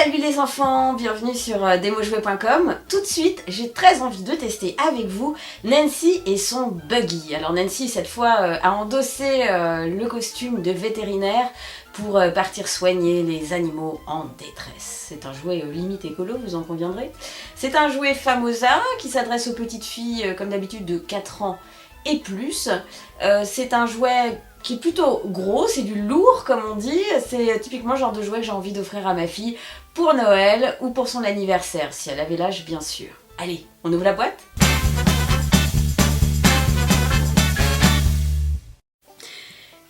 Salut les enfants, bienvenue sur demojouet.com. Tout de suite, j'ai très envie de tester avec vous Nancy et son buggy. Alors Nancy, cette fois, a endossé le costume de vétérinaire pour partir soigner les animaux en détresse. C'est un jouet limite écolo, vous en conviendrez. C'est un jouet Famosa qui s'adresse aux petites filles, comme d'habitude, de 4 ans et plus. C'est un jouet qui est plutôt gros, c'est du lourd comme on dit, c'est typiquement le genre de jouet que j'ai envie d'offrir à ma fille pour Noël ou pour son anniversaire, si elle avait l'âge bien sûr. Allez, on ouvre la boîte ?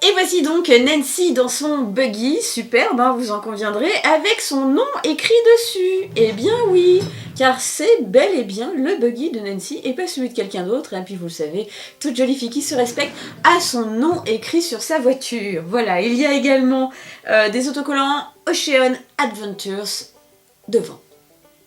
Et voici donc Nancy dans son buggy, superbe, hein, vous en conviendrez, avec son nom écrit dessus. Eh bien oui, car c'est bel et bien le buggy de Nancy et pas celui de quelqu'un d'autre. Et puis vous le savez, toute jolie fille qui se respecte a son nom écrit sur sa voiture. Voilà, il y a également des autocollants Ocean Adventures devant.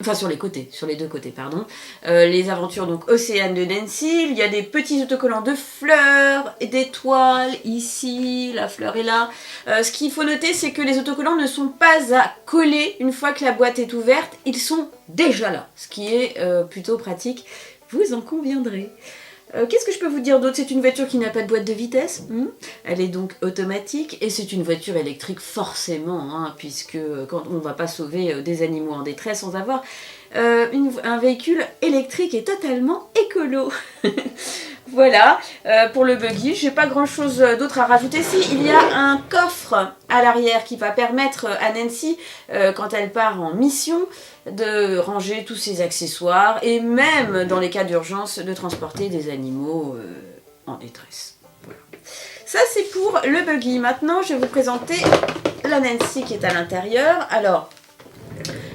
Enfin sur les côtés, sur les deux côtés, pardon. Les aventures donc Océane de Nancy, il y a des petits autocollants de fleurs et d'étoiles, ici, la fleur est là. Ce qu'il faut noter, c'est que les autocollants ne sont pas à coller une fois que la boîte est ouverte, ils sont déjà là, ce qui est plutôt pratique, vous en conviendrez. Qu'est-ce que je peux vous dire d'autre? C'est une voiture qui n'a pas de boîte de vitesse, elle est donc automatique et c'est une voiture électrique forcément, hein, puisque quand on ne va pas sauver des animaux en détresse sans avoir un véhicule électrique et totalement écolo. Voilà, pour le buggy, j'ai pas grand chose d'autre à rajouter. Si, il y a un coffre à l'arrière qui va permettre à Nancy, quand elle part en mission, de ranger tous ses accessoires et même dans les cas d'urgence de transporter des animaux en détresse. Voilà. Ça c'est pour le buggy. Maintenant je vais vous présenter la Nancy qui est à l'intérieur. Alors,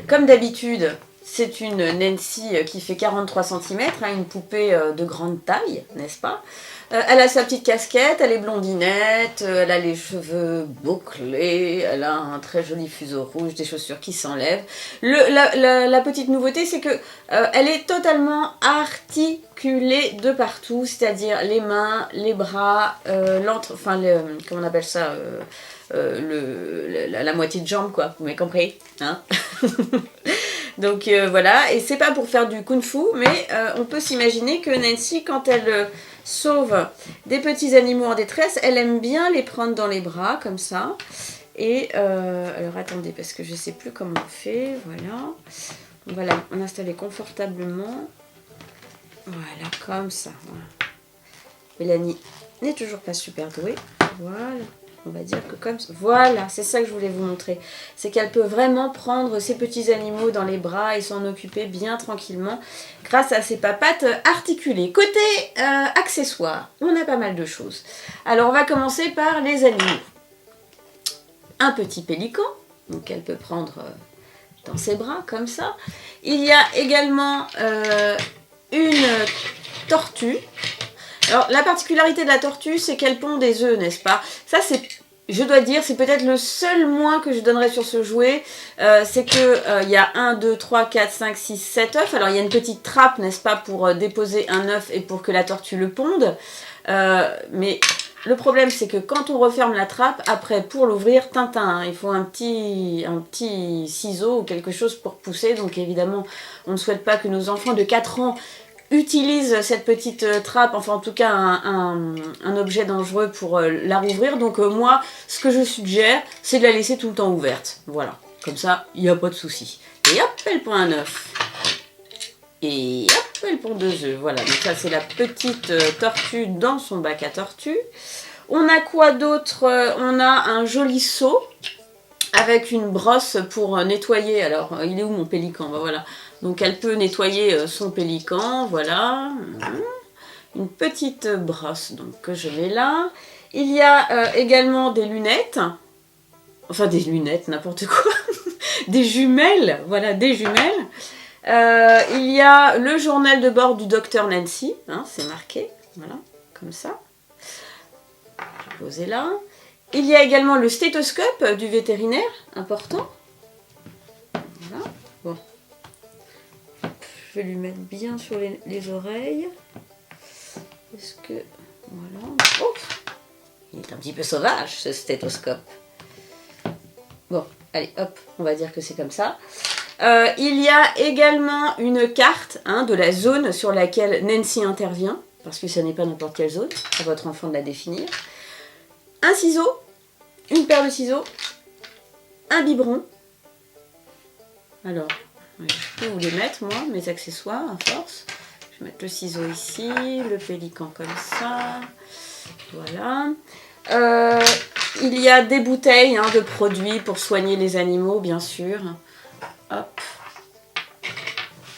comme d'habitude, c'est une Nancy qui fait 43 cm, hein, une poupée de grande taille, n'est-ce pas? Elle a sa petite casquette, elle est blondinette, elle a les cheveux bouclés, elle a un très joli fuseau rouge, des chaussures qui s'enlèvent. La petite nouveauté, c'est que elle est totalement articulée de partout, c'est-à-dire les mains, les bras, comment on appelle ça, la moitié de jambe, quoi, vous m'avez compris, hein? Donc voilà, et c'est pas pour faire du kung-fu, mais on peut s'imaginer que Nancy, quand elle sauve des petits animaux en détresse, elle aime bien les prendre dans les bras, comme ça. Et alors attendez, parce que je sais plus comment on fait, voilà. On va l'installer confortablement. Voilà, comme ça. Voilà. Mélanie n'est toujours pas super douée. Voilà. On va dire que comme ça, voilà, c'est ça que je voulais vous montrer. C'est qu'elle peut vraiment prendre ses petits animaux dans les bras et s'en occuper bien tranquillement grâce à ses papates articulées. Côté accessoires, on a pas mal de choses. Alors on va commencer par les animaux. Un petit pélican, donc elle peut prendre dans ses bras comme ça. Il y a également une tortue. Alors, la particularité de la tortue, c'est qu'elle pond des œufs, n'est-ce pas? Ça, c'est, je dois dire, c'est peut-être le seul moins que je donnerais sur ce jouet. C'est que il y a 1, 2, 3, 4, 5, 6, 7 œufs. Alors, il y a une petite trappe, n'est-ce pas, pour déposer un œuf et pour que la tortue le ponde. Mais le problème, c'est que quand on referme la trappe, après, pour l'ouvrir, tintin, hein, il faut un petit ciseau ou quelque chose pour pousser. Donc, évidemment, on ne souhaite pas que nos enfants de 4 ans utilise cette petite trappe, enfin en tout cas un objet dangereux pour la rouvrir. Donc moi, ce que je suggère, c'est de la laisser tout le temps ouverte. Voilà, comme ça, il n'y a pas de souci. Et hop, elle pond un œuf. Et hop, elle pond 2 œufs. Voilà, donc ça c'est la petite tortue dans son bac à tortue. On a quoi d'autre? On a un joli seau avec une brosse pour nettoyer. Alors, il est où mon pélican? Ben, voilà. Donc elle peut nettoyer son pélican, voilà. Une petite brosse donc, que je mets là. Il y a également des lunettes. Enfin des lunettes, n'importe quoi. Des jumelles, voilà, des jumelles. Il y a le journal de bord du docteur Nancy, hein, c'est marqué, voilà, comme ça. Je vais poser là. Il y a également le stéthoscope du vétérinaire, important. Voilà, bon. Je vais lui mettre bien sur les oreilles. Est-ce que... Voilà. Oh, il est un petit peu sauvage, ce stéthoscope. Bon, Allez, hop, on va dire que c'est comme ça. Il y a également une carte de la zone sur laquelle Nancy intervient, parce que ce n'est pas n'importe quelle zone, à votre enfant de la définir. Un ciseau, une paire de ciseaux, un biberon. Alors, je peux vous les mettre, moi, mes accessoires, à force. Je vais mettre le ciseau ici, le pélican comme ça. Voilà. Il y a des bouteilles de produits pour soigner les animaux, bien sûr. Hop.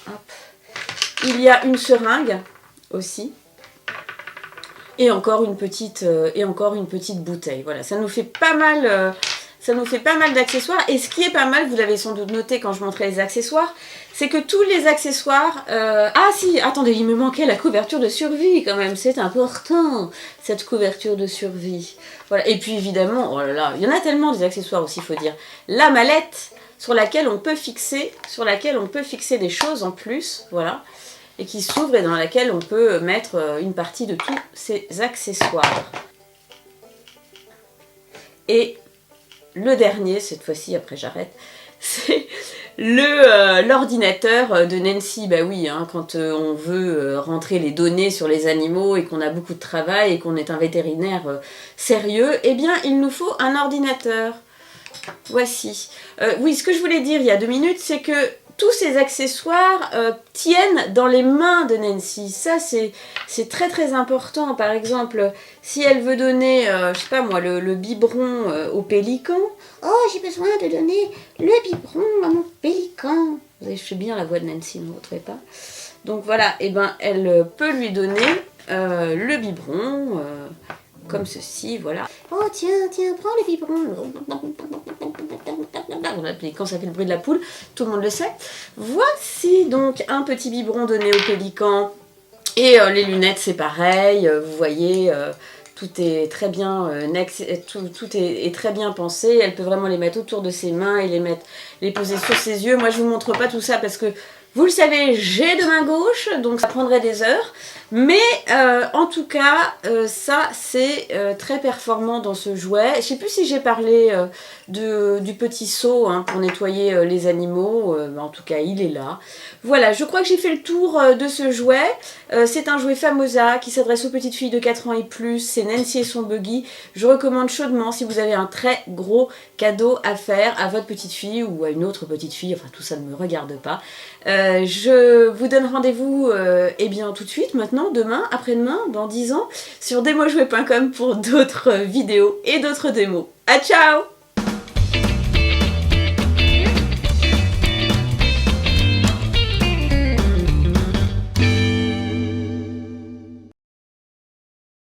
Hop. Il y a une seringue aussi. Et encore une petite bouteille. Voilà, ça nous fait pas mal d'accessoires. Et ce qui est pas mal, vous l'avez sans doute noté quand je montrais les accessoires, c'est que tous les accessoires... Ah si, attendez, il me manquait la couverture de survie quand même. C'est important, cette couverture de survie. Voilà. Et puis évidemment, oh là là, il y en a tellement des accessoires aussi, il faut dire. La mallette sur laquelle on peut fixer des choses en plus. Voilà. Et qui s'ouvre et dans laquelle on peut mettre une partie de tous ces accessoires. Et le dernier, cette fois-ci, après j'arrête, c'est l'ordinateur de Nancy. Bah oui, quand on veut rentrer les données sur les animaux et qu'on a beaucoup de travail et qu'on est un vétérinaire sérieux, eh bien il nous faut un ordinateur. Voici. Oui, ce que je voulais dire il y a 2 minutes, c'est que tous ces accessoires tiennent dans les mains de Nancy. Ça, c'est très très important. Par exemple, si elle veut donner, je sais pas moi, le biberon au pélican. Oh, j'ai besoin de donner le biberon à mon pélican. Je fais bien la voix de Nancy, ne vous retrouvez pas? Donc voilà, et ben elle peut lui donner le biberon. Comme ceci, voilà. Oh tiens, prends le biberon. Quand ça fait le bruit de la poule, tout le monde le sait. Voici donc un petit biberon donné au pélican. Et les lunettes, c'est pareil. Vous voyez, tout est très bien tout est très bien pensé. Elle peut vraiment les mettre autour de ses mains et les poser sur ses yeux. Moi, je vous montre pas tout ça parce que vous le savez, j'ai de main gauche, donc ça prendrait des heures. Mais en tout cas, ça c'est très performant dans ce jouet. Je sais plus si j'ai parlé du petit seau pour nettoyer les animaux. En tout cas, il est là. Voilà, je crois que j'ai fait le tour de ce jouet. C'est un jouet Famosa qui s'adresse aux petites filles de 4 ans et plus. C'est Nancy et son buggy. Je recommande chaudement si vous avez un très gros cadeau à faire à votre petite fille ou à une autre petite fille. Enfin, tout ça ne me regarde pas. Je vous donne rendez-vous tout de suite, maintenant, demain, après-demain, dans 10 ans, sur demojouer.com pour d'autres vidéos et d'autres démos. À ciao!